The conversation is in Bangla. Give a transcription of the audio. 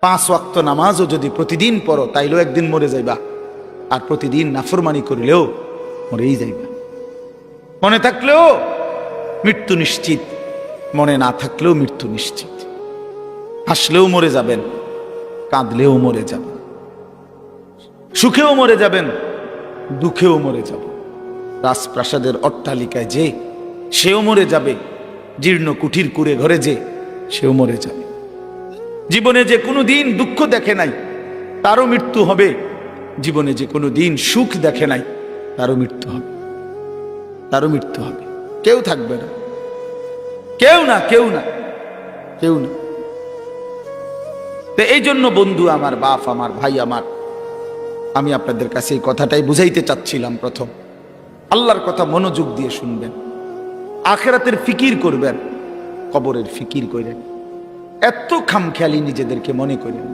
5 ওয়াক্ত নামাজও যদি প্রতিদিন পড়ো তাইলেও একদিন মরে যাইবা, আর প্রতিদিন নাফরমানি করিলেও মরেই যাইবা। মনে থাকলেও মৃত্যু নিশ্চিত, মনে না থাকলেও মৃত্যু নিশ্চিত। হাসলেও মরে যাবেন, কাঁদলেও মরে যাবেন, সুখেও মরে যাবেন, দুঃখেও মরে যাবেন। রাজপ্রাসাদের অট্টালিকায় যে সেও মরে যাবে, জীর্ণ কুঠির কুড়ে ঘরে যে সেও মরে যাবে। জীবনে যে কোনো দিন দুঃখ দেখে নাই তারও মৃত্যু হবে, জীবনে যে কোনো দিন সুখ দেখে নাই তারও মৃত্যু হবে, তারও মৃত্যু হবে। কেউ থাকবে না, কেউ না, কেউ না, কেউ না। তো এই জন্য বন্ধু আমার, বাপ আমার, ভাই আমার, আমি আপনাদের কাছে এই কথাটাই বুঝাইতে চাচ্ছিলাম। প্রথম আল্লাহর কথা মনোযোগ দিয়ে শুনবেন, আখিরাতের ফিকির করবেন, কবরের ফিকির করেন। এত খামখেয়ালি নিজেদেরকে মনে করেন।